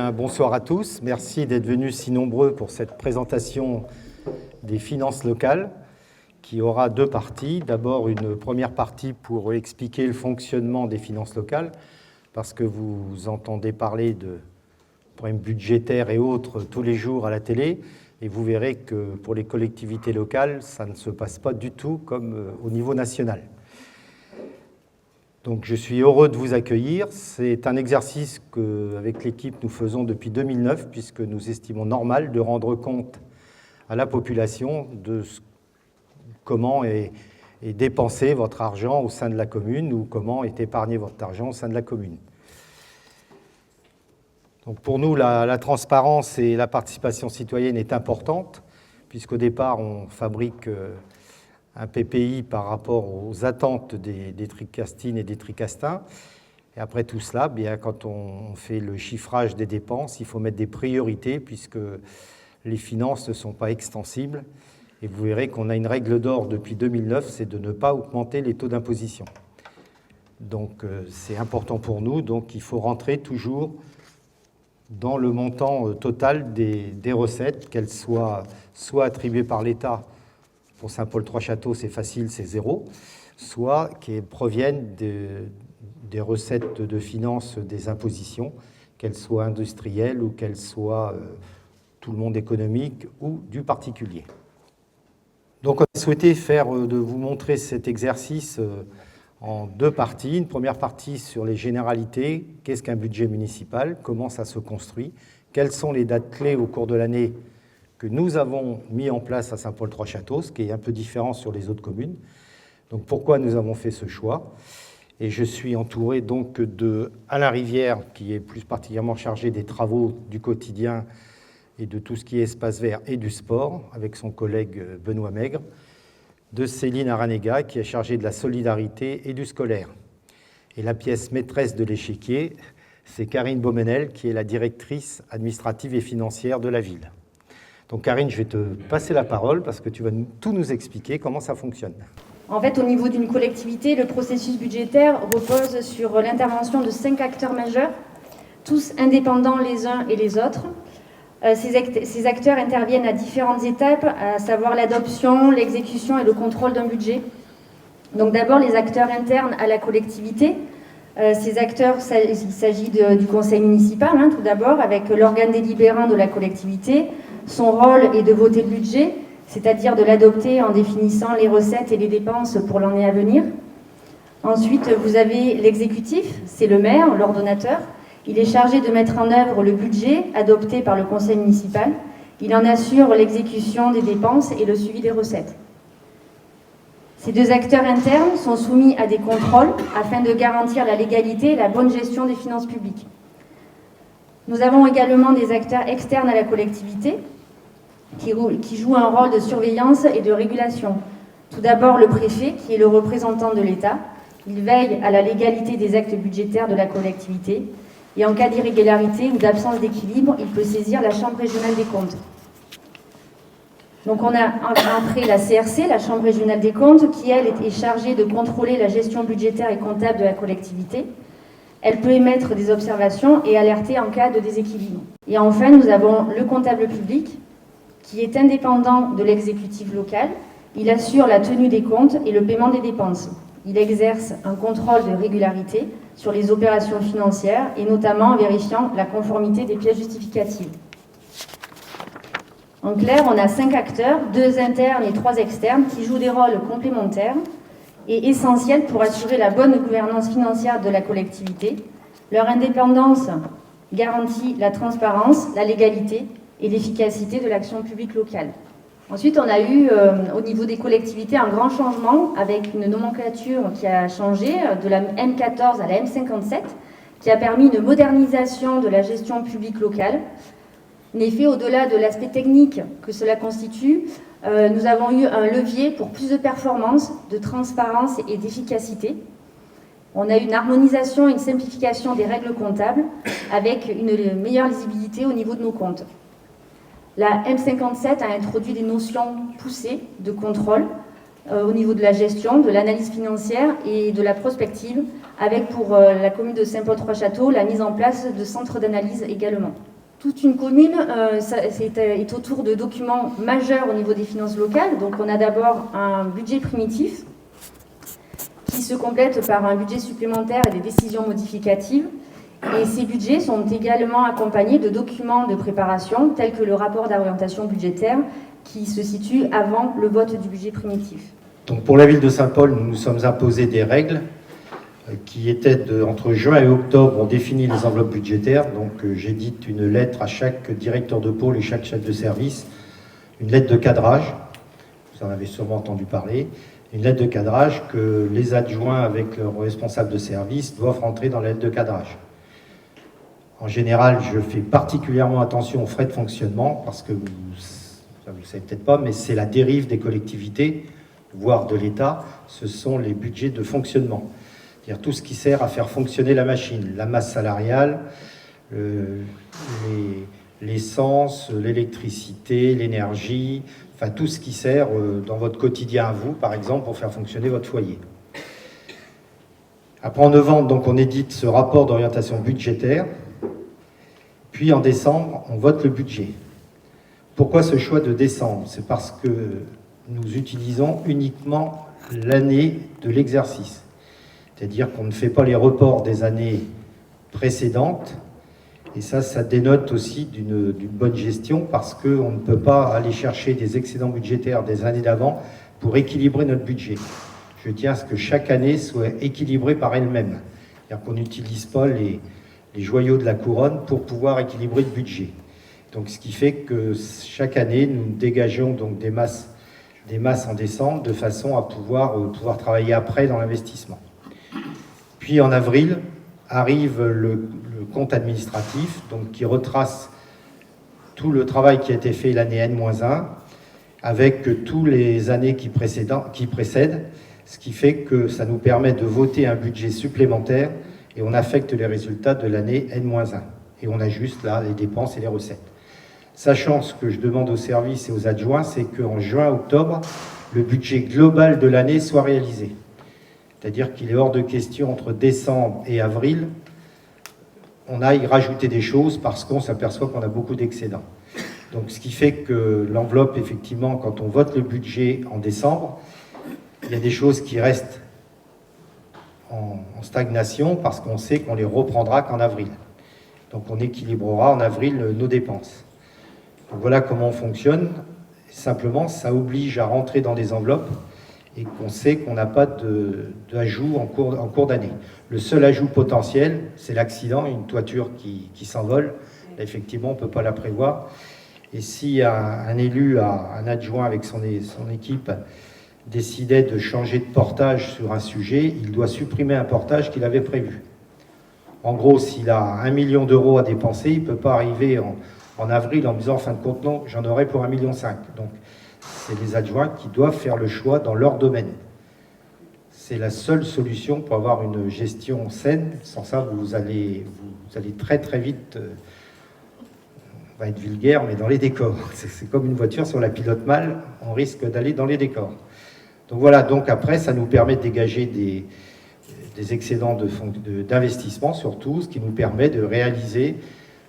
Bien, bonsoir à tous. Merci d'être venus si nombreux pour cette présentation des finances locales qui aura deux parties. D'abord, une première partie pour expliquer le fonctionnement des finances locales, parce que vous entendez parler de problèmes budgétaires et autres tous les jours à la télé, et vous verrez que pour les collectivités locales, ça ne se passe pas du tout comme au niveau national. Donc je suis heureux de vous accueillir. C'est un exercice qu'avec l'équipe nous faisons depuis 2009, puisque nous estimons normal de rendre compte à la population de comment est dépensé votre argent au sein de la commune ou comment est épargné votre argent au sein de la commune. Donc pour nous, la transparence et la participation citoyenne est importante, puisqu'au départ, on fabrique un PPI par rapport aux attentes des tricastines et des tricastins. Et après tout cela, bien, quand on fait le chiffrage des dépenses, il faut mettre des priorités, puisque les finances ne sont pas extensibles. Et vous verrez qu'on a une règle d'or depuis 2009, c'est de ne pas augmenter les taux d'imposition. Donc c'est important pour nous, donc il faut rentrer toujours dans le montant total des recettes, qu'elles soient soit attribuées par l'État. Pour Saint-Paul-Trois-Châteaux, c'est facile, c'est zéro, soit qui proviennent des recettes de finances des impositions, qu'elles soient industrielles ou qu'elles soient tout le monde économique ou du particulier. Donc on a souhaité de vous montrer cet exercice en deux parties. Une première partie sur les généralités, qu'est-ce qu'un budget municipal, comment ça se construit, quelles sont les dates clés au cours de l'année que nous avons mis en place à Saint-Paul-Trois-Châteaux, ce qui est un peu différent sur les autres communes. Donc pourquoi nous avons fait ce choix? Et je suis entouré donc de Alain Rivière, qui est plus particulièrement chargé des travaux du quotidien et de tout ce qui est espace vert et du sport, avec son collègue Benoît Maigre, de Céline Aranega, qui est chargée de la solidarité et du scolaire. Et la pièce maîtresse de l'échiquier, c'est Karine Beaumenel, qui est la directrice administrative et financière de la ville. Donc Karine, je vais te passer la parole parce que tu vas tout nous expliquer comment ça fonctionne. En fait, au niveau d'une collectivité, le processus budgétaire repose sur l'intervention de 5 acteurs majeurs, tous indépendants les uns et les autres. Ces acteurs interviennent à différentes étapes, à savoir l'adoption, l'exécution et le contrôle d'un budget. Donc d'abord, les acteurs internes à la collectivité. Ces acteurs, il s'agit du conseil municipal, tout d'abord, avec l'organe délibérant de la collectivité. Son rôle est de voter le budget, c'est-à-dire de l'adopter en définissant les recettes et les dépenses pour l'année à venir. Ensuite, vous avez l'exécutif, c'est le maire, l'ordonnateur. Il est chargé de mettre en œuvre le budget adopté par le conseil municipal. Il en assure l'exécution des dépenses et le suivi des recettes. Ces deux acteurs internes sont soumis à des contrôles afin de garantir la légalité et la bonne gestion des finances publiques. Nous avons également des acteurs externes à la collectivité qui jouent un rôle de surveillance et de régulation. Tout d'abord, le préfet, qui est le représentant de l'État. Il veille à la légalité des actes budgétaires de la collectivité. Et en cas d'irrégularité ou d'absence d'équilibre, il peut saisir la Chambre régionale des comptes. Donc on a après la CRC, la Chambre régionale des comptes, qui elle est chargée de contrôler la gestion budgétaire et comptable de la collectivité. Elle peut émettre des observations et alerter en cas de déséquilibre. Et enfin, nous avons le comptable public, qui est indépendant de l'exécutif local. Il assure la tenue des comptes et le paiement des dépenses. Il exerce un contrôle de régularité sur les opérations financières et notamment en vérifiant la conformité des pièces justificatives. En clair, on a 5 acteurs, 2 internes et 3 externes, qui jouent des rôles complémentaires et essentiels pour assurer la bonne gouvernance financière de la collectivité. Leur indépendance garantit la transparence, la légalité et l'efficacité de l'action publique locale. Ensuite, on a eu au niveau des collectivités un grand changement avec une nomenclature qui a changé de la M14 à la M57, qui a permis une modernisation de la gestion publique locale. En effet, au-delà de l'aspect technique que cela constitue, nous avons eu un levier pour plus de performance, de transparence et d'efficacité. On a eu une harmonisation et une simplification des règles comptables avec une meilleure lisibilité au niveau de nos comptes. La M57 a introduit des notions poussées de contrôle au niveau de la gestion, de l'analyse financière et de la prospective, avec pour la commune de Saint-Paul-Trois-Châteaux la mise en place de centres d'analyse également. Toute une commune est autour de documents majeurs au niveau des finances locales. Donc on a d'abord un budget primitif qui se complète par un budget supplémentaire et des décisions modificatives. Et ces budgets sont également accompagnés de documents de préparation tels que le rapport d'orientation budgétaire qui se situe avant le vote du budget primitif. Donc pour la ville de Saint-Paul, nous nous sommes imposés des règles qui étaient entre juin et octobre, on définit les enveloppes budgétaires. Donc j'édite une lettre à chaque directeur de pôle et chaque chef de service, une lettre de cadrage, vous en avez sûrement entendu parler, une lettre de cadrage que les adjoints avec leurs responsables de service doivent rentrer dans la lettre de cadrage. En général, je fais particulièrement attention aux frais de fonctionnement parce que, vous ne le savez peut-être pas, mais c'est la dérive des collectivités, voire de l'État, ce sont les budgets de fonctionnement. C'est-à-dire tout ce qui sert à faire fonctionner la machine, la masse salariale, l'essence, l'électricité, l'énergie, enfin tout ce qui sert dans votre quotidien à vous, par exemple, pour faire fonctionner votre foyer. Après, en novembre, donc, on édite ce rapport d'orientation budgétaire. Puis en décembre, on vote le budget. Pourquoi ce choix de décembre? C'est parce que nous utilisons uniquement l'année de l'exercice. C'est-à-dire qu'on ne fait pas les reports des années précédentes. Et ça dénote aussi d'une bonne gestion parce qu'on ne peut pas aller chercher des excédents budgétaires des années d'avant pour équilibrer notre budget. Je tiens à ce que chaque année soit équilibrée par elle-même. C'est-à-dire qu'on n'utilise pas les joyaux de la couronne pour pouvoir équilibrer le budget. Donc, ce qui fait que chaque année, nous dégageons donc des masses en décembre de façon à pouvoir travailler après dans l'investissement. Puis en avril arrive le compte administratif, donc qui retrace tout le travail qui a été fait l'année N-1 avec tous les années qui précèdent, ce qui fait que ça nous permet de voter un budget supplémentaire et on affecte les résultats de l'année N-1. Et on ajuste là les dépenses et les recettes. Sachant ce que je demande aux services et aux adjoints, c'est qu'en juin-octobre, le budget global de l'année soit réalisé. C'est-à-dire qu'il est hors de question entre décembre et avril, on aille rajouter des choses parce qu'on s'aperçoit qu'on a beaucoup d'excédents. Donc ce qui fait que l'enveloppe, effectivement, quand on vote le budget en décembre, il y a des choses qui restent en stagnation parce qu'on sait qu'on les reprendra qu'en avril. Donc on équilibrera en avril nos dépenses. Donc voilà comment on fonctionne. Simplement, ça oblige à rentrer dans des enveloppes et qu'on sait qu'on n'a pas d'ajout en cours d'année. Le seul ajout potentiel, c'est l'accident, une toiture qui s'envole. Là, effectivement, on ne peut pas la prévoir. Et si un élu, un adjoint avec son équipe, décidait de changer de portage sur un sujet, il doit supprimer un portage qu'il avait prévu. En gros, s'il a 1 million d'euros à dépenser, il ne peut pas arriver en avril en disant, en fin de compte, non, j'en aurai pour 1,5 million. Donc, c'est les adjoints qui doivent faire le choix dans leur domaine. C'est la seule solution pour avoir une gestion saine. Sans ça, vous allez très très vite, on va être vulgaire, mais dans les décors. C'est comme une voiture, si on la pilote mal, on risque d'aller dans les décors. Donc voilà, donc après, ça nous permet de dégager des excédents d'investissement surtout, ce qui nous permet de réaliser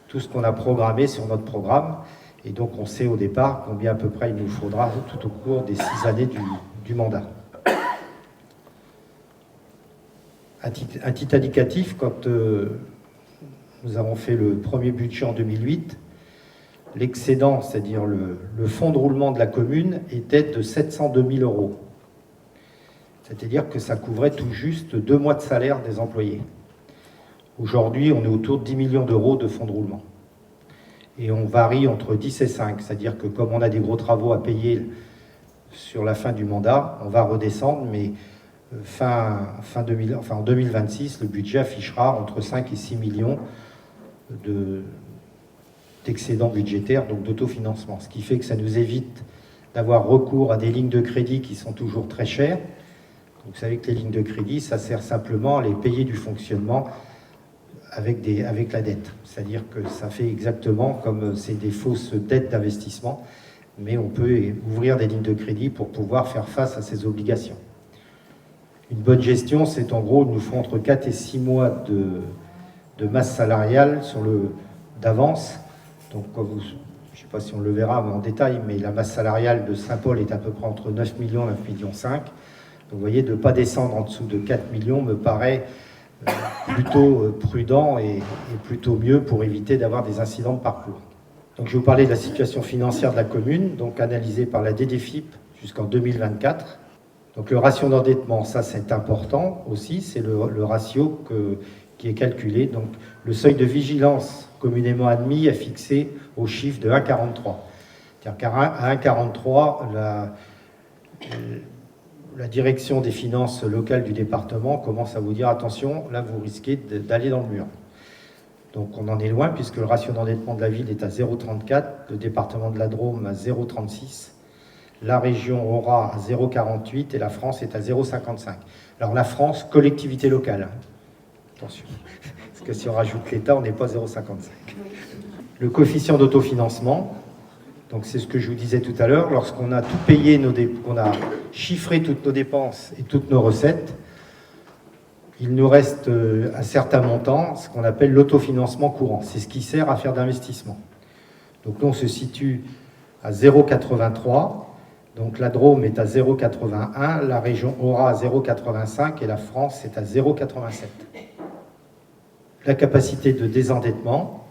tout ce qu'on a programmé sur notre programme. Et donc on sait au départ combien à peu près il nous faudra tout au cours des 6 années du mandat. Un titre indicatif, quand nous avons fait le premier budget en 2008, l'excédent, c'est-à-dire le fonds de roulement de la commune, était de 702 000 euros. C'est-à-dire que ça couvrait tout juste 2 mois de salaire des employés. Aujourd'hui, on est autour de 10 millions d'euros de fonds de roulement. Et on varie entre 10 et 5, c'est-à-dire que comme on a des gros travaux à payer sur la fin du mandat, on va redescendre, mais en 2026, le budget affichera entre 5 et 6 millions d'excédents budgétaires, donc d'autofinancement, ce qui fait que ça nous évite d'avoir recours à des lignes de crédit qui sont toujours très chères. Donc, vous savez que les lignes de crédit, ça sert simplement à les payer du fonctionnement avec la dette. C'est-à-dire que ça fait exactement comme c'est des fausses dettes d'investissement, mais on peut ouvrir des lignes de crédit pour pouvoir faire face à ces obligations. Une bonne gestion, c'est en gros, il nous faut entre 4 et 6 mois de masse salariale d'avance Donc, je ne sais pas si on le verra en détail, mais la masse salariale de Saint-Paul est à peu près entre 9 millions et 9 millions 5. Donc, vous voyez, de ne pas descendre en dessous de 4 millions me paraît plutôt prudent et plutôt mieux pour éviter d'avoir des incidents de parcours. Donc, je vais vous parler de la situation financière de la commune, donc analysée par la DDFiP jusqu'en 2024. Donc, le ratio d'endettement, ça c'est important aussi, c'est le ratio qui est calculé. Donc, le seuil de vigilance communément admis est fixé au chiffre de 1,43. C'est-à-dire qu'à 1,43, la direction des finances locales du département commence à vous dire attention, là vous risquez d'aller dans le mur. Donc on en est loin puisque le ratio d'endettement de la ville est à 0,34, le département de la Drôme à 0,36, la région Aura à 0,48 et la France est à 0,55. Alors la France, collectivité locale. Attention, parce que si on rajoute l'État, on n'est pas 0,55. Le coefficient d'autofinancement, donc c'est ce que je vous disais tout à l'heure, lorsqu'on a tout payé, qu'on a chiffré toutes nos dépenses et toutes nos recettes, il nous reste un certain montant, ce qu'on appelle l'autofinancement courant. C'est ce qui sert à faire d'investissement. Donc nous, on se situe à 0,83. Donc la Drôme est à 0,81, la région Aura à 0,85 et la France est à 0,87. La capacité de désendettement,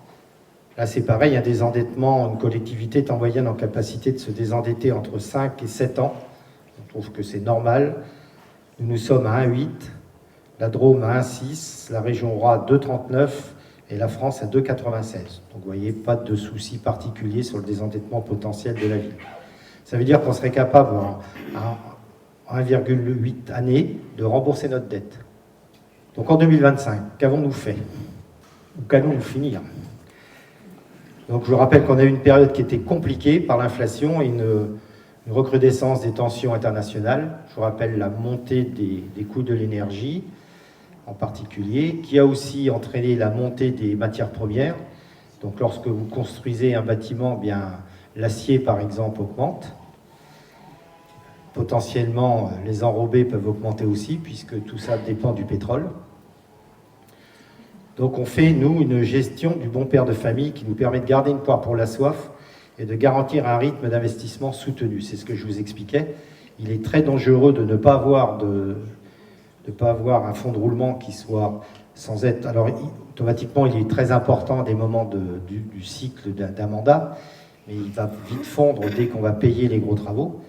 là c'est pareil, un désendettement, une collectivité est en moyenne en capacité de se désendetter entre 5 et 7 ans. On trouve que c'est normal. Nous sommes à 1,8, la Drôme à 1,6, la région Aura à 2,39 et la France à 2,96. Donc vous voyez, pas de souci particulier sur le désendettement potentiel de la ville. Ça veut dire qu'on serait capable, en 1,8 années, de rembourser notre dette. Donc en 2025, qu'avons-nous fait? Ou qu'allons-nous finir? Donc je vous rappelle qu'on a eu une période qui était compliquée par l'inflation et une recrudescence des tensions internationales. Je vous rappelle la montée des coûts de l'énergie, en particulier, qui a aussi entraîné la montée des matières premières. Donc lorsque vous construisez un bâtiment, bien l'acier, par exemple, augmente. Potentiellement, les enrobés peuvent augmenter aussi, puisque tout ça dépend du pétrole. Donc on fait, nous, une gestion du bon père de famille qui nous permet de garder une poire pour la soif et de garantir un rythme d'investissement soutenu. C'est ce que je vous expliquais. Il est très dangereux de ne pas avoir, un fonds de roulement qui soit sans être... Alors, automatiquement, il est très important à des moments du cycle d'un mandat, mais il va vite fondre dès qu'on va payer les gros travaux.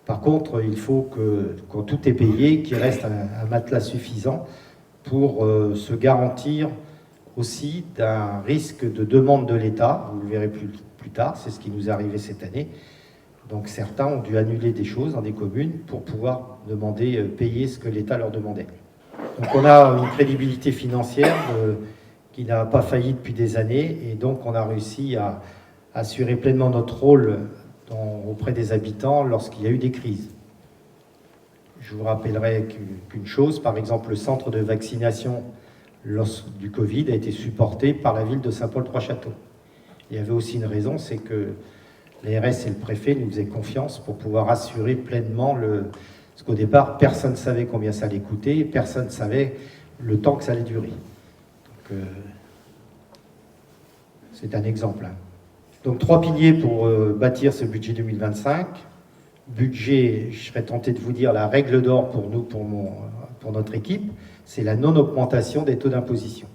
Par contre, il faut que, quand tout est payé, qu'il reste un matelas suffisant pour se garantir aussi d'un risque de demande de l'État. Vous le verrez plus tard, c'est ce qui nous est arrivé cette année. Donc certains ont dû annuler des choses dans des communes pour pouvoir payer ce que l'État leur demandait. Donc on a une crédibilité financière qui n'a pas failli depuis des années, et donc on a réussi à assurer pleinement notre rôle auprès des habitants lorsqu'il y a eu des crises. Je vous rappellerai qu'une chose, par exemple, le centre de vaccination du Covid a été supporté par la ville de Saint-Paul-Trois-Châteaux. Il y avait aussi une raison, c'est que l'ARS et le préfet nous faisaient confiance pour pouvoir assurer pleinement parce qu'au départ, personne ne savait combien ça allait coûter, personne ne savait le temps que ça allait durer. Donc, c'est un exemple. Donc 3 piliers pour bâtir ce budget 2025. Budget, je serais tenté de vous dire, la règle d'or pour nous, pour notre équipe, c'est la non-augmentation des taux d'imposition.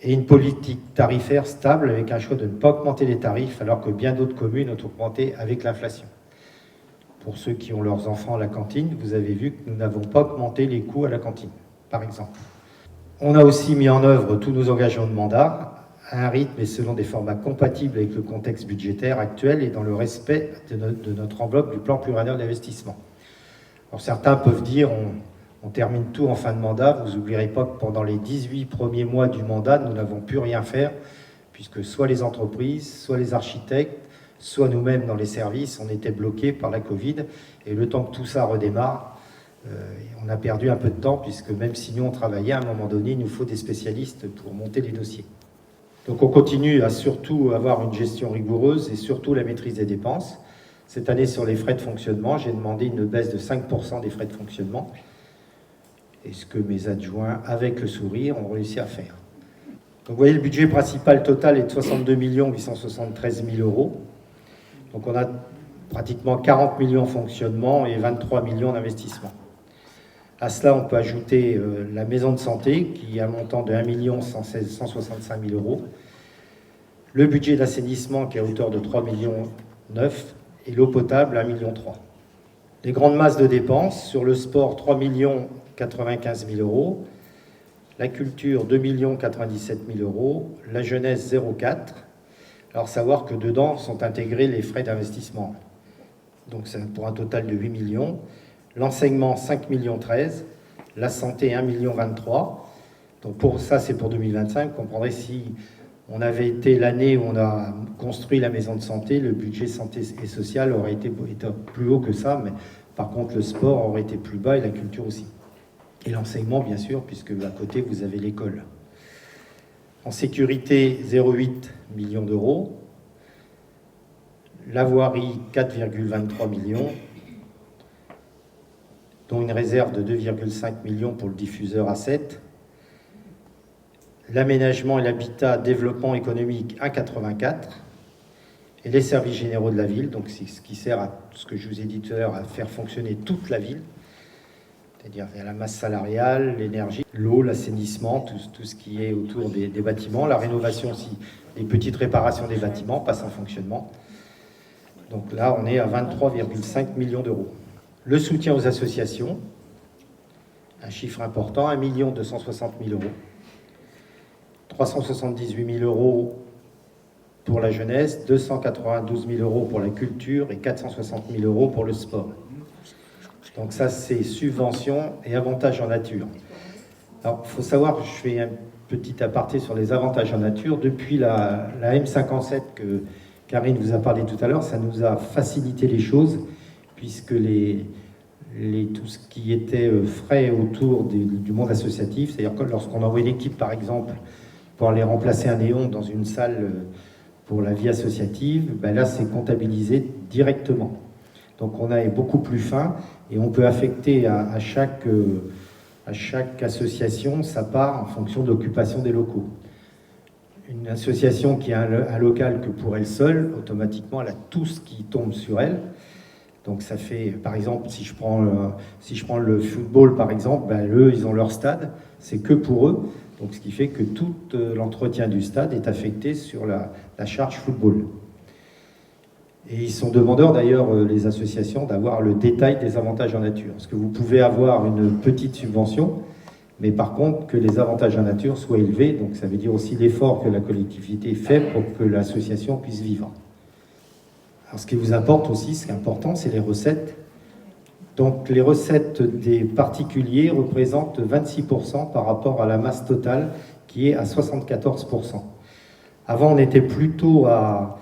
Et une politique tarifaire stable avec un choix de ne pas augmenter les tarifs alors que bien d'autres communes ont augmenté avec l'inflation. Pour ceux qui ont leurs enfants à la cantine, vous avez vu que nous n'avons pas augmenté les coûts à la cantine, par exemple. On a aussi mis en œuvre tous nos engagements de mandat à un rythme et selon des formats compatibles avec le contexte budgétaire actuel et dans le respect de notre enveloppe du plan pluriannuel d'investissement. Alors certains peuvent dire on termine tout en fin de mandat. Vous n'oublierez pas que pendant les 18 premiers mois du mandat, nous n'avons pu rien faire, puisque soit les entreprises, soit les architectes, soit nous-mêmes dans les services, on était bloqués par la Covid. Et le temps que tout ça redémarre, on a perdu un peu de temps, puisque même si nous on travaillait, à un moment donné, il nous faut des spécialistes pour monter les dossiers. Donc on continue à surtout avoir une gestion rigoureuse et surtout la maîtrise des dépenses. Cette année, sur les frais de fonctionnement, j'ai demandé une baisse de 5% des frais de fonctionnement. Et ce que mes adjoints, avec le sourire, ont réussi à faire. Donc vous voyez, le budget principal total est de 62 873 000 euros. Donc on a pratiquement 40 millions en fonctionnement et 23 millions d'investissement. À cela, on peut ajouter la maison de santé qui a un montant de 1 165 000 euros. Le budget d'assainissement qui est à hauteur de 3,9 millions et l'eau potable 1,3 million. Les grandes masses de dépenses, sur le sport 3 095 000 euros, la culture 2 097 000 euros, la jeunesse 0,4. Alors savoir que dedans sont intégrés les frais d'investissement. Donc c'est pour un total de 8 millions. L'enseignement 5 millions 13, la santé 1 million 23. Donc pour ça c'est pour 2025. Vous comprendrez si on avait été l'année où on a construit la maison de santé, le budget santé et social aurait été plus haut que ça, mais par contre le sport aurait été plus bas et la culture aussi. Et l'enseignement bien sûr, puisque à côté vous avez l'école. En sécurité 0,8 millions d'euros. La voirie 4,23 millions, dont une réserve de 2,5 millions pour le diffuseur A7. L'aménagement et l'habitat, développement économique 1,84. Et les services généraux de la ville, donc c'est ce qui sert à ce que je vous ai dit tout à l'heure, à faire fonctionner toute la ville. C'est-à-dire la masse salariale, l'énergie, l'eau, l'assainissement, tout ce qui est autour des bâtiments, la rénovation aussi, les petites réparations des bâtiments passent en fonctionnement. Donc là, on est à 23,5 millions d'euros. Le soutien aux associations, un chiffre important, 1 260 000 euros. 378 000 euros pour la jeunesse, 292 000 euros pour la culture et 460 000 euros pour le sport. Donc ça, c'est subventions et avantages en nature. Alors, il faut savoir, je fais un petit aparté sur les avantages en nature. Depuis la M57 que Karine vous a parlé tout à l'heure, ça nous a facilité les choses, puisque tout ce qui était frais autour du monde associatif, c'est-à-dire que lorsqu'on envoie une équipe, par exemple, pour aller remplacer un néon dans une salle pour la vie associative, ben là, c'est comptabilisé directement. Donc on est beaucoup plus fin et on peut affecter à chaque association sa part en fonction de l'occupation des locaux. Une association qui a un local que pour elle seule, automatiquement, elle a tout ce qui tombe sur elle. Donc ça fait, par exemple, si je prends le football, par exemple, ben, eux, ils ont leur stade, c'est que pour eux. Donc ce qui fait que tout l'entretien du stade est affecté sur la charge football. Et ils sont demandeurs d'ailleurs, les associations, d'avoir le détail des avantages en nature. Parce que vous pouvez avoir une petite subvention, mais par contre que les avantages en nature soient élevés. Donc ça veut dire aussi l'effort que la collectivité fait pour que l'association puisse vivre. Alors ce qui vous importe aussi, ce qui est important, c'est les recettes. Donc les recettes des particuliers représentent 26% par rapport à la masse totale qui est à 74%. Avant, on était plutôt à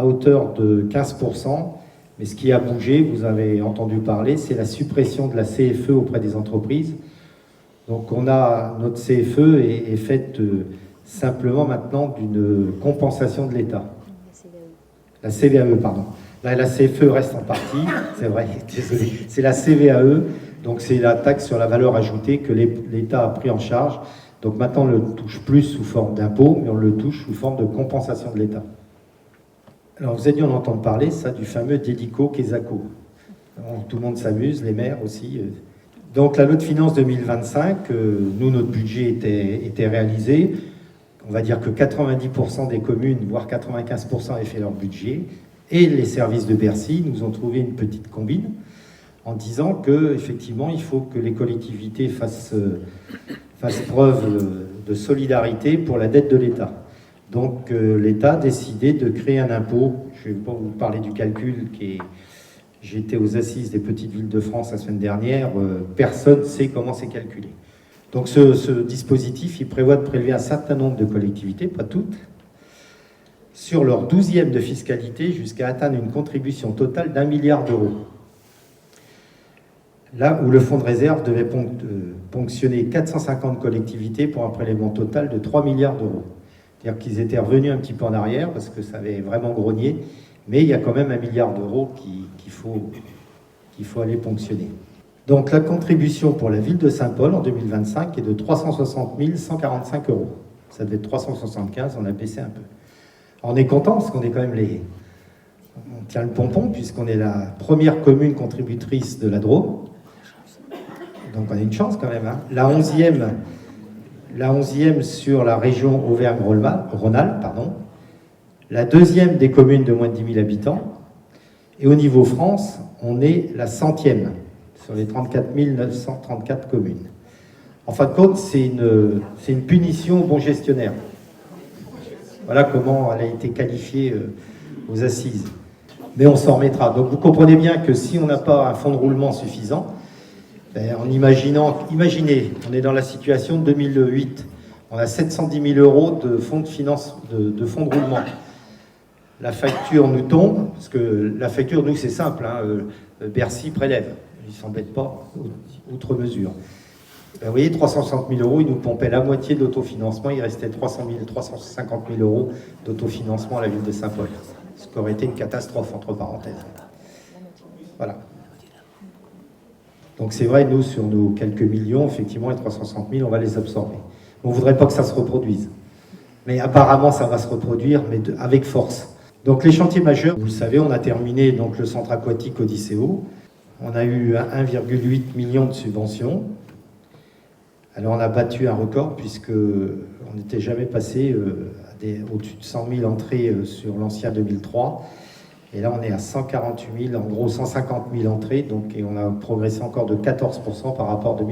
hauteur de 15%, mais ce qui a bougé, vous avez entendu parler, c'est la suppression de la CFE auprès des entreprises. Donc notre CFE est faite simplement maintenant d'une compensation de l'État. La CVAE, pardon. Là, la CFE reste en partie, c'est vrai, désolé. C'est la CVAE, donc c'est la taxe sur la valeur ajoutée que l'État a pris en charge. Donc maintenant, on ne le touche plus sous forme d'impôt, mais on le touche sous forme de compensation de l'État. Alors vous avez dû en entendre parler, ça, du fameux Dédico-Quesaco. Tout le monde s'amuse, les maires aussi. Donc la loi de finances 2025, nous, notre budget était réalisé. On va dire que 90% des communes, voire 95% avaient fait leur budget. Et les services de Bercy nous ont trouvé une petite combine en disant qu'effectivement, il faut que les collectivités fassent preuve de solidarité pour la dette de l'État. Donc l'État a décidé de créer un impôt. Je ne vais pas vous parler du calcul J'étais aux assises des petites villes de France la semaine dernière. Personne ne sait comment c'est calculé. Donc ce dispositif, il prévoit de prélever un certain nombre de collectivités, pas toutes, sur leur 12e de fiscalité jusqu'à atteindre une contribution totale d'1 milliard d'euros. Là où le fonds de réserve devait ponctionner 450 collectivités pour un prélèvement total de 3 milliards d'euros. C'est-à-dire qu'ils étaient revenus un petit peu en arrière parce que ça avait vraiment grogné, mais il y a quand même 1 milliard d'euros qu'il faut aller ponctionner. Donc la contribution pour la ville de Saint-Paul en 2025 est de 360 145 euros. Ça devait être 375, on a baissé un peu. Alors, on est content parce qu'on est quand même on tient le pompon puisqu'on est la première commune contributrice de la Drôme. Donc on a une chance quand même. Hein. La 11e sur la région Auvergne-Rhône-Alpes, pardon. La 2e des communes de moins de 10 000 habitants. Et au niveau France, on est la 100e sur les 34 934 communes. En fin de compte, c'est une punition au bon gestionnaire. Voilà comment elle a été qualifiée aux assises. Mais on s'en remettra. Donc vous comprenez bien que si on n'a pas un fonds de roulement suffisant, imaginez, on est dans la situation de 2008, on a 710 000 euros de fonds de fonds de roulement. La facture nous tombe, parce que la facture, nous, c'est simple, hein, Bercy prélève, ils ne s'embêtent pas, outre mesure. Vous voyez, 360 000 euros, ils nous pompaient la moitié d'autofinancement, il restait 350 000 euros d'autofinancement à la ville de Saint-Paul, ce qui aurait été une catastrophe, entre parenthèses. Voilà. Donc c'est vrai, nous, sur nos quelques millions, effectivement, les 360 000, on va les absorber. On ne voudrait pas que ça se reproduise. Mais apparemment, ça va se reproduire, mais avec force. Donc les chantiers majeurs, vous le savez, on a terminé donc, le centre aquatique Odysseo. On a eu 1,8 million de subventions. Alors on a battu un record puisqu'on n'était jamais passé au-dessus de 100 000 entrées sur l'ancien 2003. Et là on est à 148 000, en gros 150 000 entrées, donc, et on a progressé encore de 14% par rapport à 2003.